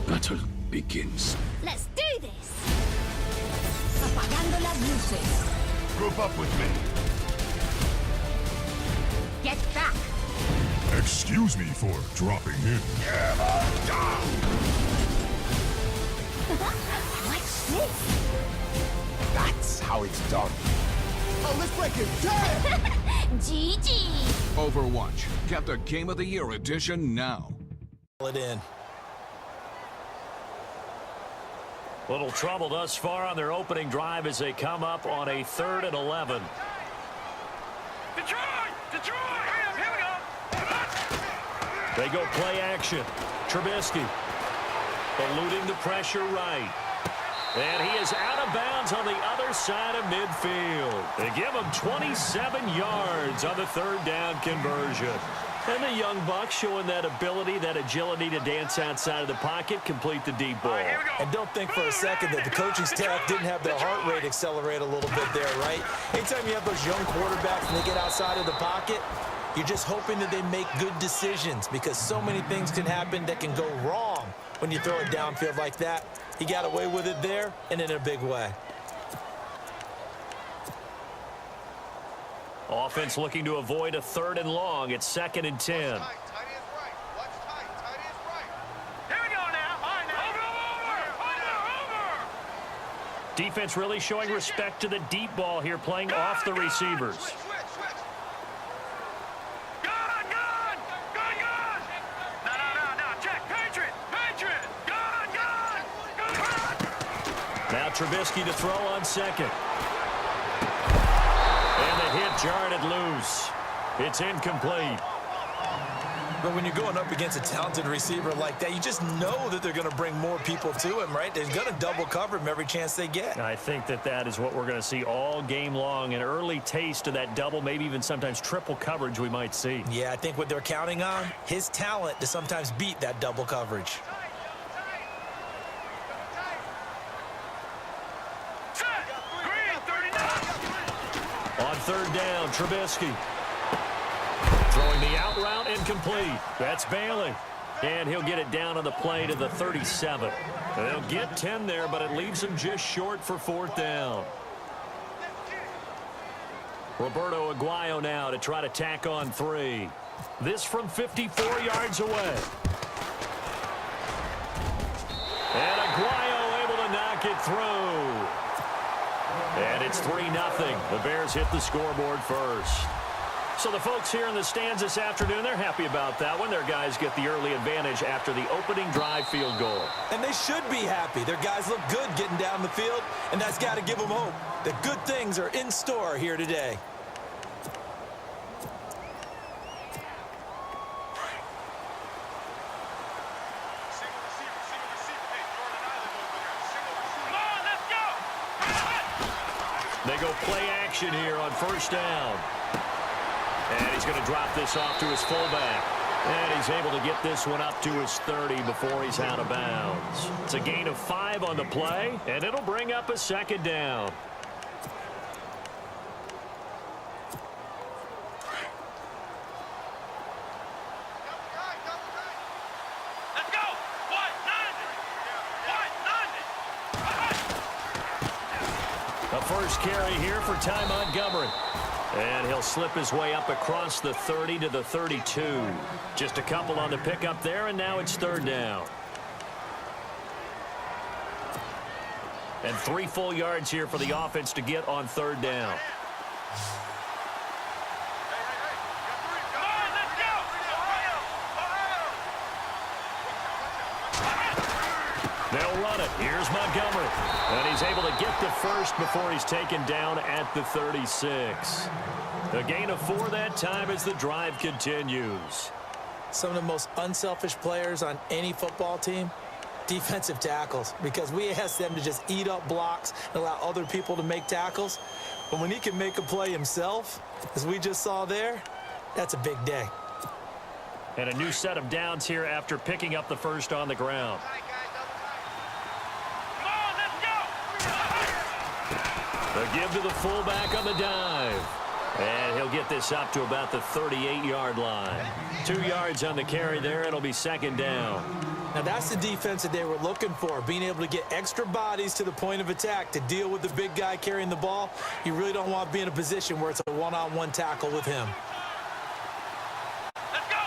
Battle begins. Let's do this! Apagando las luces. Group up with me. Get back! Excuse me for dropping in. What's this? That's how it's done. Oh, let's break it down! GG! Overwatch. Get the Game of the Year edition now. It in. Little trouble thus far on their opening drive as they come up on a 3rd and 11. Detroit! Detroit! Here we go! They go play action. Trubisky eluding the pressure right. And he is out of bounds on the other side of midfield. They give him 27 yards on the 3rd down conversion. And the young buck showing that ability, that agility to dance outside of the pocket, complete the deep ball. And don't think for a second that the coaching staff didn't have their heart rate accelerate a little bit there, right? Anytime you have those young quarterbacks and they get outside of the pocket, you're just hoping that they make good decisions because so many things can happen that can go wrong when you throw it downfield like that. He got away with it there and in a big way. Offense looking to avoid a 3rd and long. It's 2nd and 10. Here we go now. All right, now. Over! Defense really showing respect to the deep ball here, playing off the receivers. Gun! No. Check. Patriot! Gun! Now Trubisky to throw on 2nd. And the hit jarred it loose. It's incomplete. But when you're going up against a talented receiver like that, you just know that they're going to bring more people to him, right? They're going to double cover him every chance they get. I think that is what we're going to see all game long. An early taste of that double, maybe even sometimes triple coverage we might see. Yeah, I think what they're counting on, his talent to sometimes beat that double coverage. On 3rd down, Trubisky. Throwing the out route incomplete. That's Bailey. And he'll get it down on the play to the 37. They'll get 10 there, but it leaves them just short for 4th down. Roberto Aguayo now to try to tack on 3. This from 54 yards away. And Aguayo able to knock it through. And it's 3-0. The Bears hit the scoreboard first. So the folks here in the stands this afternoon, they're happy about that one. Their guys get the early advantage after the opening drive field goal. And they should be happy. Their guys look good getting down the field, and that's got to give them hope that good things are in store here today. They go play action here on 1st down. And he's going to drop this off to his fullback. And he's able to get this one up to his 30 before he's out of bounds. It's a gain of 5 on the play, and it'll bring up a 2nd down. Let's go! A first carry here for Ty Montgomery. And he'll slip his way up across the 30 to the 32. Just a couple on the pickup there, and now it's 3rd down. And 3 full yards here for the offense to get on 3rd down. They'll run it. Here's Montgomery. And he's able to get the first before he's taken down at the 36. A gain of 4 that time as the drive continues. Some of the most unselfish players on any football team, defensive tackles, because we ask them to just eat up blocks and allow other people to make tackles. But when he can make a play himself, as we just saw there, that's a big day. And a new set of downs here after picking up the first on the ground. Come on, let's go! The give to the fullback on the dive. And he'll get this up to about the 38-yard line. 2 yards on the carry there. It'll be second down. Now, that's the defense that they were looking for, being able to get extra bodies to the point of attack to deal with the big guy carrying the ball. You really don't want to be in a position where it's a one-on-one tackle with him. Let's go.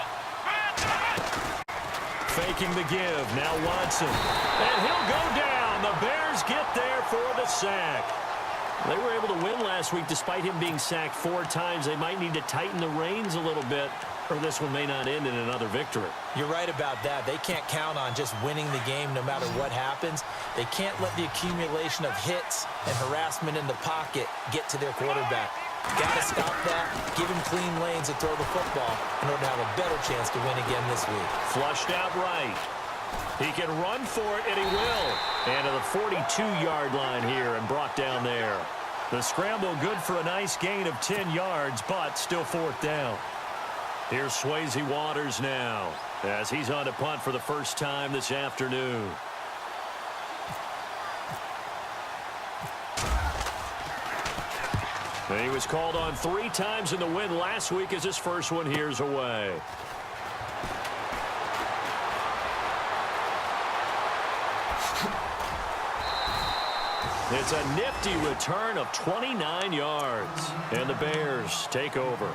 Faking the give. Now Watson. And he'll go down. The Bears get there for the sack. They were able to win last week despite him being sacked 4 times. They might need to tighten the reins a little bit, or this one may not end in another victory. You're right about that. They can't count on just winning the game no matter what happens. They can't let the accumulation of hits and harassment in the pocket get to their quarterback. Got to stop that, give him clean lanes to throw the football in order to have a better chance to win again this week. Flushed out right. He can run for it, and he will. And to the 42-yard line here and brought down there. The scramble good for a nice gain of 10 yards, but still 4th down. Here's Swayze Waters now as he's on to punt for the first time this afternoon. And he was called on 3 times in the win last week as his first one here's away. It's a nifty return of 29 yards. And the Bears take over.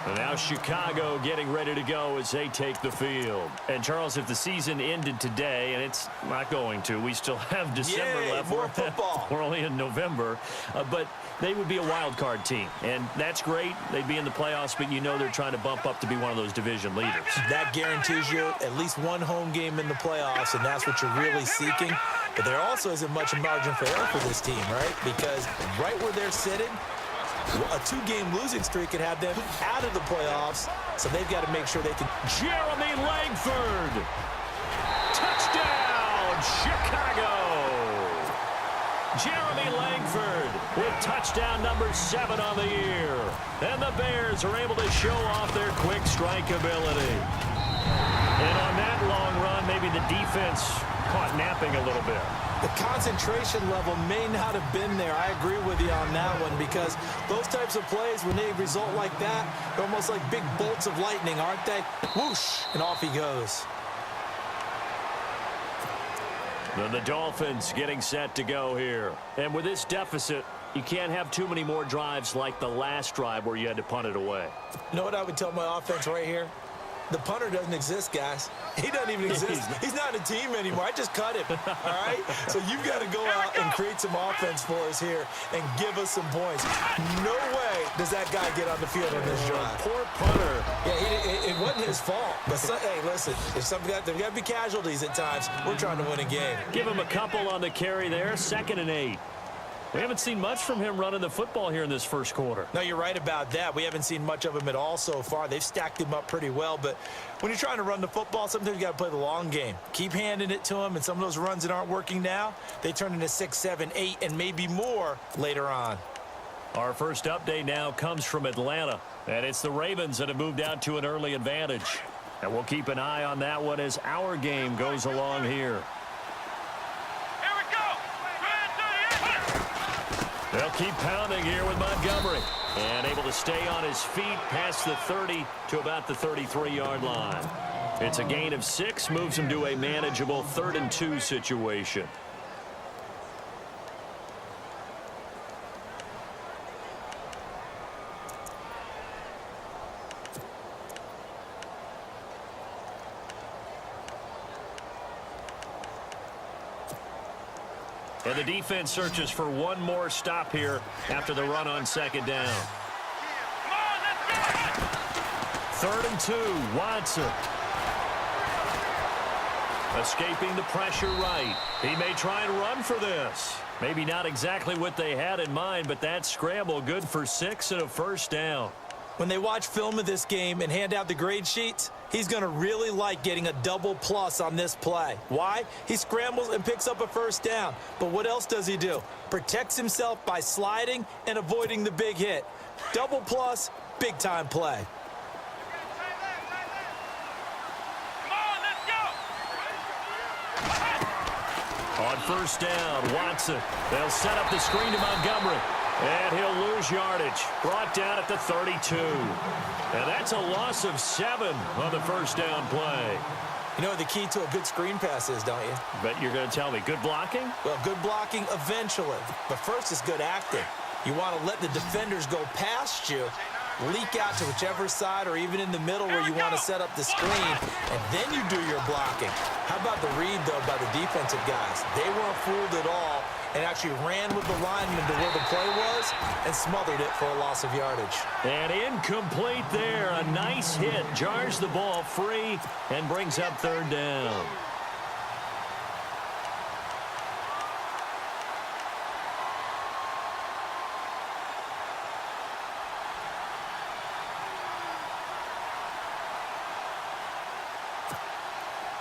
And now Chicago getting ready to go as they take the field. And, Charles, if the season ended today, and it's not going to, we still have December left. More football. We're only in November. But they would be a wild card team. And that's great. They'd be in the playoffs, but you know they're trying to bump up to be one of those division leaders. That guarantees you at least one home game in the playoffs, and that's what you're really seeking. But there also isn't much margin for error for this team, right? Because right where they're sitting, a 2-game losing streak could have them out of the playoffs, so they've got to make sure they can. Jeremy Langford. Touchdown, Chicago. Jeremy Langford with touchdown number 7 on the year. And the Bears are able to show off their quick strike ability. And on that long run, maybe the defense caught napping a little bit. The concentration level may not have been there. I agree with you on that one, because those types of plays, when they result like that, they're almost like big bolts of lightning, aren't they? Whoosh, and off he goes. Then the Dolphins getting set to go here. And with this deficit, you can't have too many more drives like the last drive where you had to punt it away. You know what I would tell my offense right here? The punter doesn't exist, guys. He doesn't even exist. He's not a team anymore. I just cut him, all right? So you've got to go out and create some offense for us here and give us some points. No way does that guy get on the field on this drive. Poor punter. Yeah, it wasn't his fault. But, hey, listen, if there's got to be casualties at times. We're trying to win a game. Give him a couple on the carry there. 2nd and 8. We haven't seen much from him running the football here in this first quarter. No, you're right about that. We haven't seen much of him at all so far. They've stacked him up pretty well, but when you're trying to run the football, sometimes you got to play the long game. Keep handing it to him, and some of those runs that aren't working now, they turn into 6, 7, 8, and maybe more later on. Our first update now comes from Atlanta, and it's the Ravens that have moved out to an early advantage. And we'll keep an eye on that one as our game goes along here. Here we go. They'll keep pounding here with Montgomery. And able to stay on his feet past the 30 to about the 33-yard line. It's a gain of 6, moves him to a manageable 3rd and 2 situation. And the defense searches for one more stop here after the run on 2nd down. Come on, let's go. 3rd and 2, Watson. Escaping the pressure right. He may try and run for this. Maybe not exactly what they had in mind, but that scramble good for 6 and a 1st down. When they watch film of this game and hand out the grade sheets, he's going to really like getting a double plus on this play. Why? He scrambles and picks up a 1st down. But what else does he do? Protects himself by sliding and avoiding the big hit. Double plus, big-time play. Come on, let's go. On 1st down, Watson. They'll set up the screen to Montgomery. And he'll lose yardage. Brought down at the 32. And that's a loss of 7 on the first down play. You know what the key to a good screen pass is, don't you? Bet you're going to tell me. Good blocking? Well, good blocking eventually. But first is good acting. You want to let the defenders go past you, leak out to whichever side or even in the middle where you want to set up the screen, and then you do your blocking. How about the read, though, by the defensive guys? They weren't fooled at all and actually ran with the lineman to where the play was and smothered it for a loss of yardage. And incomplete there. A nice hit. Jars the ball free and brings up third down.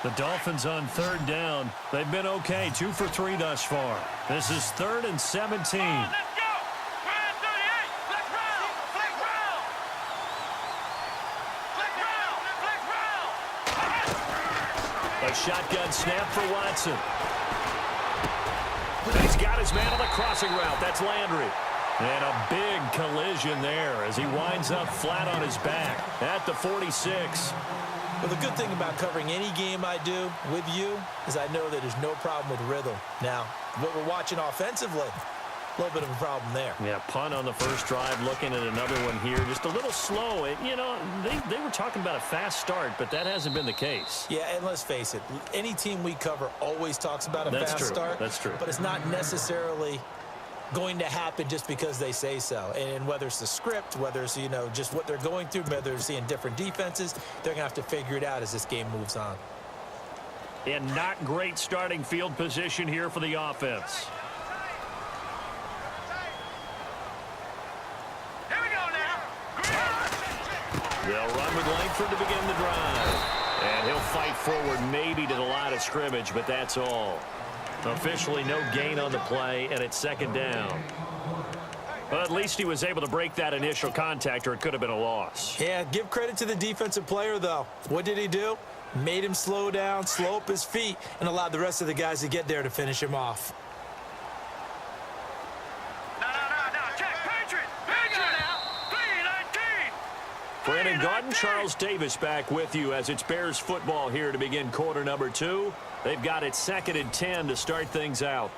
The Dolphins on third down. They've been okay. 2 for 3 thus far. This is 3rd and 17. Let's go! We're at 38. Flex round. Flex round. Flex round. Flex round. A shotgun snap for Watson. He's got his man on the crossing route. That's Landry. And a big collision there as he winds up flat on his back at the 46. Well, the good thing about covering any game I do with you is I know that there's no problem with rhythm. Now, what we're watching offensively, a little bit of a problem there. Yeah, punt on the first drive, looking at another one here. Just a little slow. You know, they were talking about a fast start, but that hasn't been the case. Yeah, and let's face it, any team we cover always talks about a That's fast true. start. That's true. But it's not necessarily going to happen just because they say so. And whether it's the script, whether it's, you know, just what they're going through, whether they're seeing different defenses, they're going to have to figure it out as this game moves on. And not great starting field position here for the offense. Here we go now. They'll run with Langford to begin the drive. And he'll fight forward maybe to the line of scrimmage, but that's all. Officially no gain on the play, and it's second down. But at least he was able to break that initial contact, or it could have been a loss. Yeah, give credit to the defensive player, though. What did he do? Made him slow down, slow up his feet, and allowed the rest of the guys to get there to finish him off. No. Check. Patriot. Here we go now. 3-19. Brandon Garden, Charles Davis back with you as it's Bears football here to begin quarter number 2. They've got it 2nd and 10 to start things out.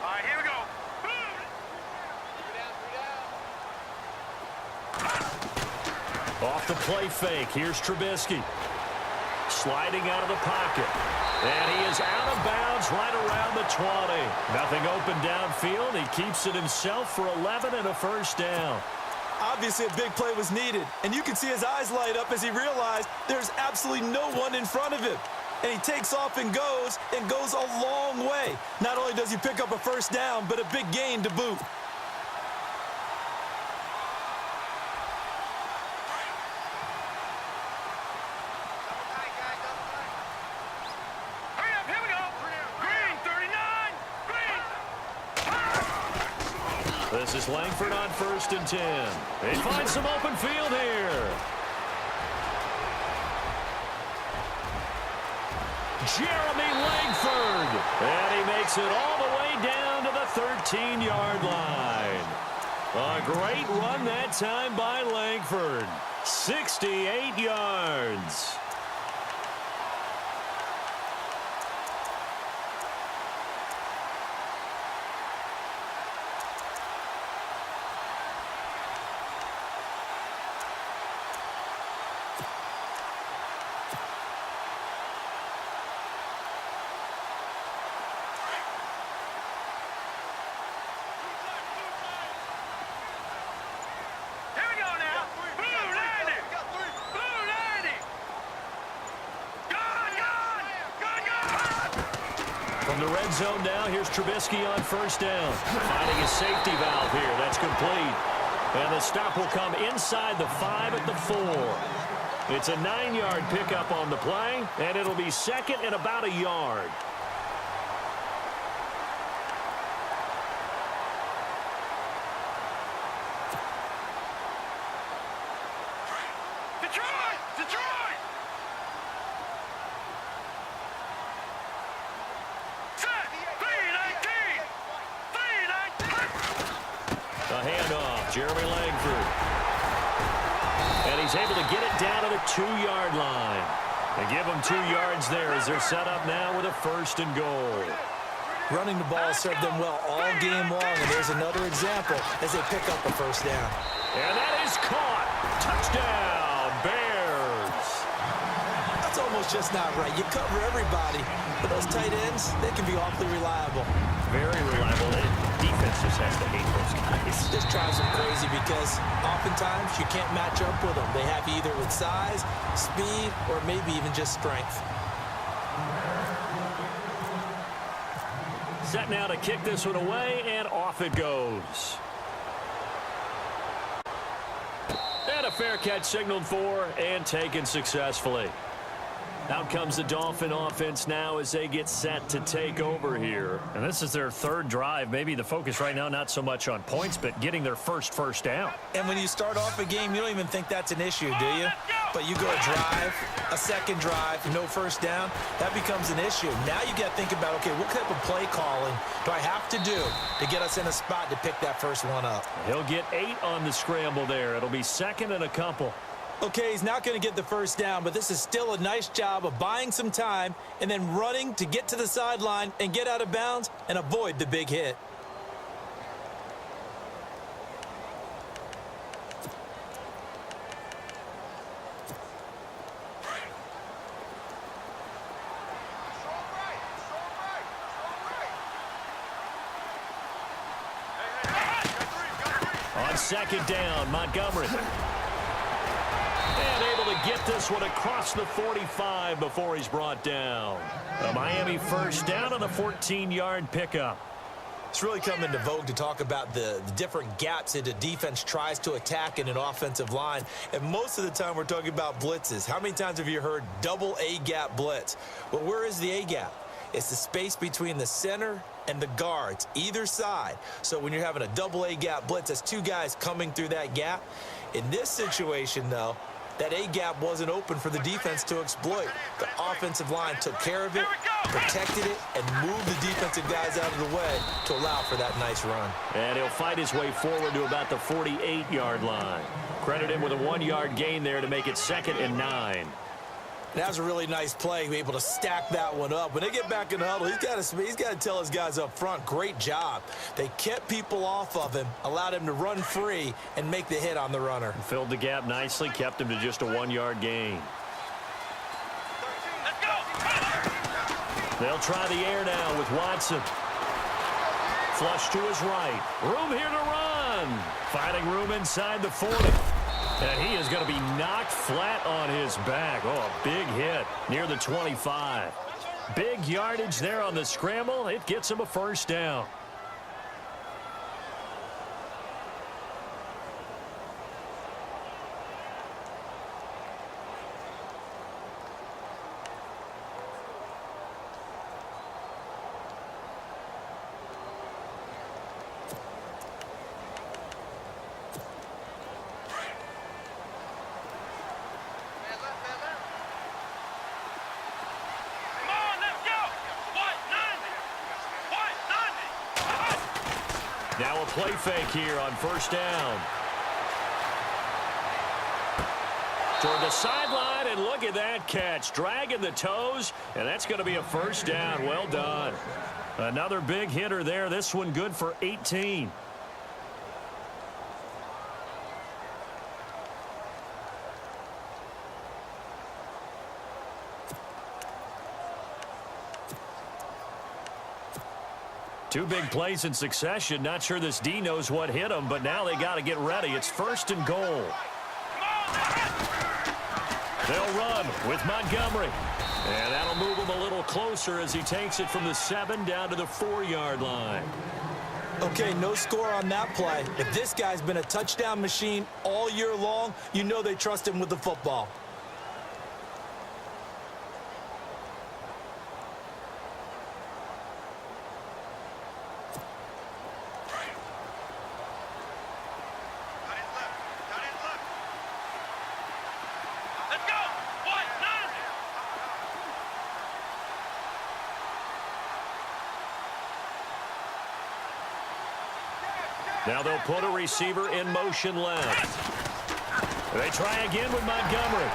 All right, here we go. Off the play fake. Here's Trubisky. Sliding out of the pocket. And he is out of bounds right around the 20. Nothing open downfield. He keeps it himself for 11 and a first down. Obviously, a big play was needed, and you can see his eyes light up as he realized there's absolutely no one in front of him. And he takes off and goes a long way. Not only does he pick up a first down, but a big gain to boot. Hurry up, here we go. Green, 39. Green. This is Langford on 1st and 10. They find some open field here. Jeremy Langford. And he makes it all the way down to the 13-yard line. A great run that time by Langford. 68 yards. Here we go now. Blue 90. Blue 90. Good. From the red zone now, here's Trubisky on 1st down. Finding his safety valve here. That's complete. And the stop will come inside the 5 at the 4. It's a 9-yard pickup on the play, and it'll be 2nd and about a yard. Detroit! Detroit! Set! B-19! B-19! A handoff, Jeremy Langford. And he's able to get it down to the 2-yard line. They give him 2 yards there as they're set up now with a 1st and goal. Running the ball served them well all game long, and there's another example as they pick up a 1st down. And that is caught. Touchdown, Bears. That's almost just not right. You cover everybody, but those tight ends, they can be awfully reliable. Very reliable. Defense just has to hate those guys. This drives them crazy because oftentimes you can't match up with them. They have you either with size, speed, or maybe even just strength. Set now to kick this one away, and off it goes. And a fair catch signaled for and taken successfully. Out comes the Dolphin offense now as they get set to take over here. And this is their 3rd drive. Maybe the focus right now not so much on points, but getting their first down. And when you start off a game, you don't even think that's an issue, do you? But you go a drive, a 2nd drive, no 1st down, that becomes an issue. Now you got to think about, okay, what type of play calling do I have to do to get us in a spot to pick that first one up? He'll get 8 on the scramble there. It'll be 2nd and a couple. Okay, he's not going to get the 1st down, but this is still a nice job of buying some time and then running to get to the sideline and get out of bounds and avoid the big hit. On 2nd down, Montgomery. And able to get this one across the 45 before he's brought down. A Miami 1st down on a 14-yard pickup. It's really come into vogue to talk about the different gaps that the defense tries to attack in an offensive line. And most of the time we're talking about blitzes. How many times have you heard double A-gap blitz? Well, where is the A-gap? It's the space between the center and the guards, either side. So when you're having a double A-gap blitz, that's 2 guys coming through that gap. In this situation, though, that A-gap wasn't open for the defense to exploit. The offensive line took care of it, protected it, and moved the defensive guys out of the way to allow for that nice run. And he'll fight his way forward to about the 48-yard line. Credit him with a 1-yard gain there to make it 2nd and 9. That was a really nice play, able to stack that one up. When they get back in the huddle, he's got to tell his guys up front, great job. They kept people off of him, allowed him to run free and make the hit on the runner. Filled the gap nicely, kept him to just a 1-yard gain. Let's go! They'll try the air now with Watson. Flush to his right. Room here to run. Finding room inside the 40. And he is going to be knocked flat on his back. Oh, a big hit near the 25. Big yardage there on the scramble. It gets him a 1st down. Come on, let's go! White 90! White 90! Now a play fake here on 1st down. Toward the sideline, and look at that catch. Dragging the toes, and that's going to be a 1st down. Well done. Another big hitter there. This one good for 18. Two big plays in succession. Not sure this D knows what hit him, but now they got to get ready. It's 1st and goal. They'll run with Montgomery. And that'll move him a little closer as he takes it from the 7 down to the 4-yard line. Okay, no score on that play. If this guy's been a touchdown machine all year long, you know they trust him with the football. Now they'll put a receiver in motion left. They try again with Montgomery.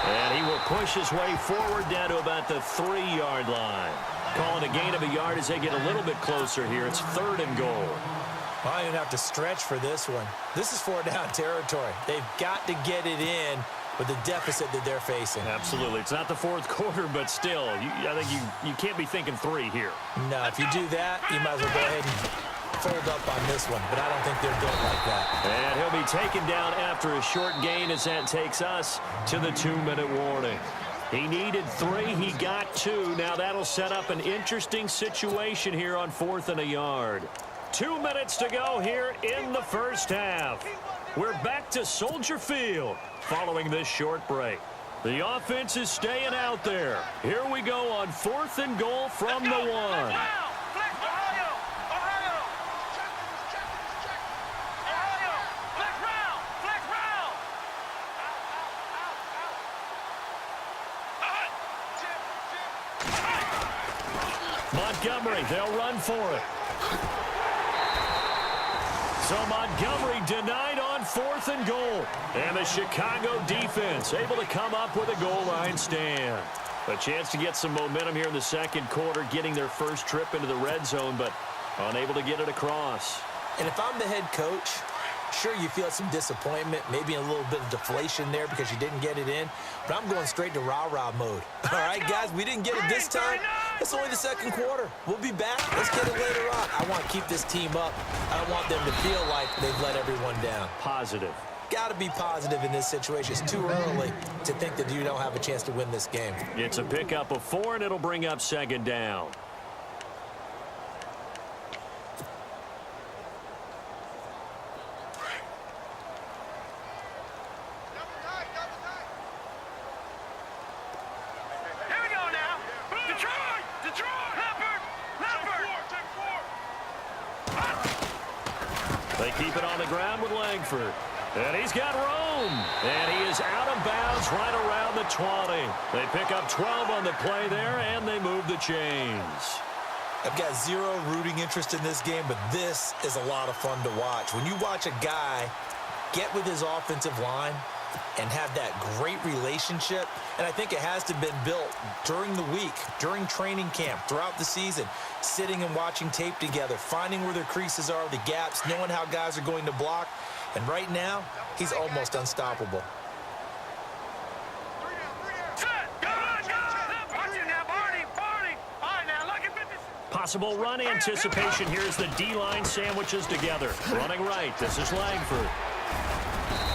And he will push his way forward down to about the 3-yard line. Calling a gain of a yard as they get a little bit closer here. It's 3rd and goal. I don't even have to stretch for this one. This is 4-down territory. They've got to get it in with the deficit that they're facing. Absolutely. It's not the 4th quarter, but still, I think you can't be thinking 3 here. No, if you do that, you might as well go ahead and fold up on this one, but I don't think they're built like that. And he'll be taken down after a short gain as that takes us to the 2-minute warning. He needed 3. He got 2. Now that'll set up an interesting situation here on 4th and a yard. 2 minutes to go here in the first half. We're back to Soldier Field following this short break. The offense is staying out there. Here we go on 4th and goal from the 1. Montgomery, they'll run for it. So Montgomery denied on 4th and goal. And the Chicago defense able to come up with a goal line stand. A chance to get some momentum here in the 2nd quarter, getting their first trip into the red zone, but unable to get it across. And if I'm the head coach, sure, you feel some disappointment, maybe a little bit of deflation there because you didn't get it in, but I'm going straight to rah-rah mode. All right, guys, we didn't get it this time. It's only the 2nd quarter. We'll be back. Let's get it later on. I want to keep this team up. I don't want them to feel like they've let everyone down. Positive. Got to be positive in this situation. It's too early to think that you don't have a chance to win this game. It's a pickup of 4, and it'll bring up 2nd down. They keep it on the ground with Langford. And he's got room. And he is out of bounds right around the 20. They pick up 12 on the play there, and they move the chains. I've got zero rooting interest in this game, but this is a lot of fun to watch. When you watch a guy get with his offensive line and have that great relationship, and I think it has to have been built during the week, during training camp, throughout the season, sitting and watching tape together, finding where their creases are, the gaps, knowing how guys are going to block, and right now, he's almost unstoppable. Possible run anticipation. Here's the D-line sandwiches together. Running right, this is Langford.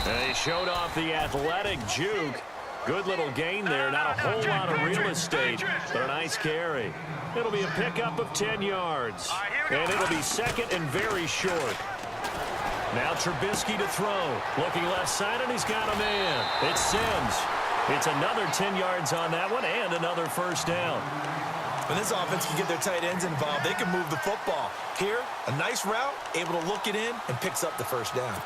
And he showed off the athletic juke. Good little gain there. Not a whole lot of real estate, but a nice carry. It'll be a pickup of 10 yards. And it'll be 2nd and very short. Now Trubisky to throw. Looking left side, and he's got a man. It's Sims. It's another 10 yards on that one, and another first down. When this offense can get their tight ends involved, they can move the football. Here, a nice route, able to look it in, and picks up the first down.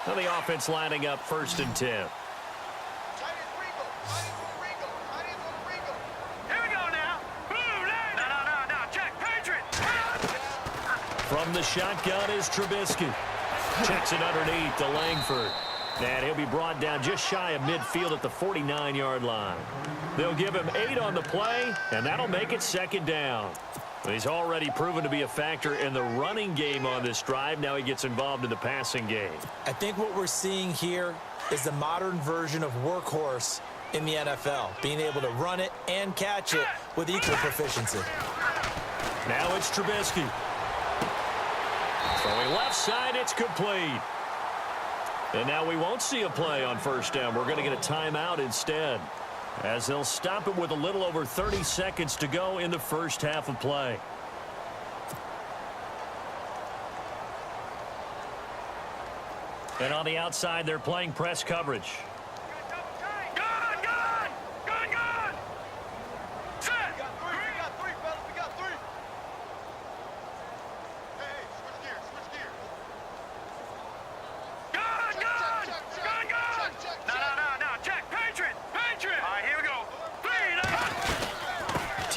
Now the offense lining up 1st and 10. From the shotgun is Trubisky. Checks it underneath to Langford. And he'll be brought down just shy of midfield at the 49-yard line. They'll give him 8 on the play, and that'll make it 2nd down. He's already proven to be a factor in the running game on this drive. Now he gets involved in the passing game. I think what we're seeing here is the modern version of workhorse in the NFL, being able to run it and catch it with equal proficiency. Now it's Trubisky. Throwing left side, it's complete. And now we won't see a play on 1st down. We're going to get a timeout instead, as they'll stop it with a little over 30 seconds to go in the first half of play. And on the outside, they're playing press coverage.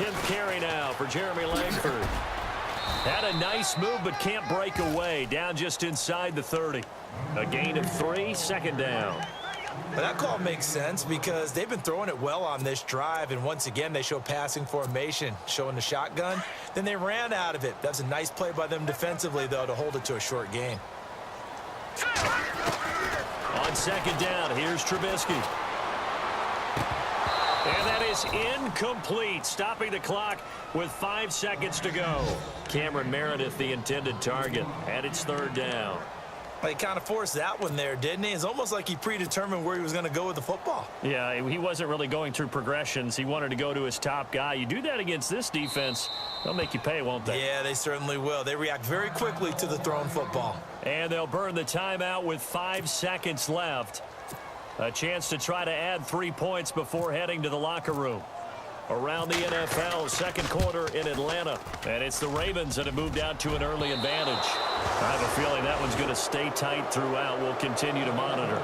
10th carry now for Jeremy Langford. Had a nice move, but can't break away. Down just inside the 30. A gain of 3, second down. Well, that call makes sense because they've been throwing it well on this drive, and once again, they show passing formation, showing the shotgun. Then they ran out of it. That's a nice play by them defensively, though, to hold it to a short gain. On second down, here's Trubisky. And that is incomplete, stopping the clock with 5 seconds to go. Cameron Meredith, the intended target, and it's third down. He kind of forced that one there, didn't he? It's almost like he predetermined where he was going to go with the football. Yeah, he wasn't really going through progressions. He wanted to go to his top guy. You do that against this defense, they'll make you pay, won't they? Yeah, they certainly will. They react very quickly to the thrown football. And they'll burn the timeout with 5 seconds left. A chance to try to add 3 points before heading to the locker room. Around the NFL, second quarter in Atlanta. And it's the Ravens that have moved out to an early advantage. I have a feeling that one's going to stay tight throughout. We'll continue to monitor.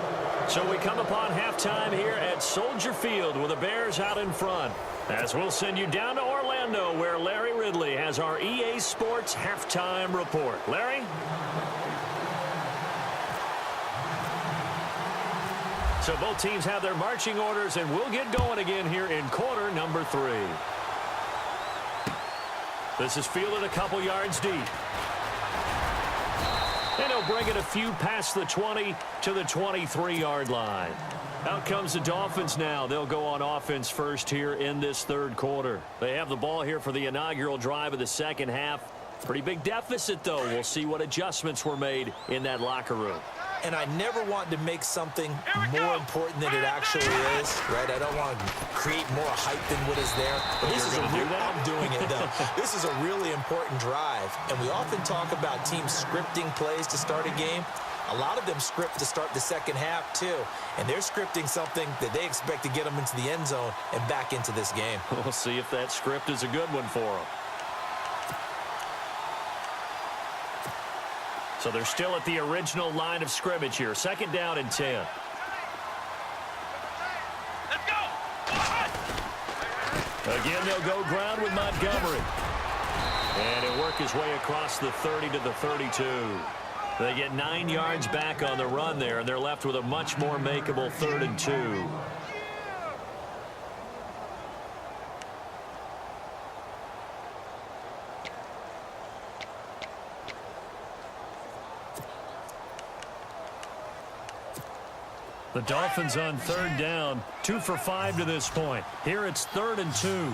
So we come upon halftime here at Soldier Field with the Bears out in front. As we'll send you down to Orlando where Larry Ridley has our EA Sports halftime report. Larry? So both teams have their marching orders, and we'll get going again here in quarter number 3. This is fielded a couple yards deep. And he'll bring it a few past the 20 to the 23-yard line. Out comes the Dolphins now. They'll go on offense first here in this third quarter. They have the ball here for the inaugural drive of the second half. Pretty big deficit, though. We'll see what adjustments were made in that locker room. And I never want to make something more important than it actually is, right? I don't want to create more hype than what is there. But this is I'm doing it, though. This is a really important drive. And we often talk about teams scripting plays to start a game. A lot of them script to start the second half, too. And they're scripting something that they expect to get them into the end zone and back into this game. We'll see if that script is a good one for them. So they're still at the original line of scrimmage here. Second down and 10. Let's go. Again, they'll go ground with Montgomery. And he'll work his way across the 30 to the 32. They get 9 yards back on the run there, and they're left with a much more makeable 3rd and 2. The Dolphins on third down, 2 for 5 to this point. Here it's 3rd and 2.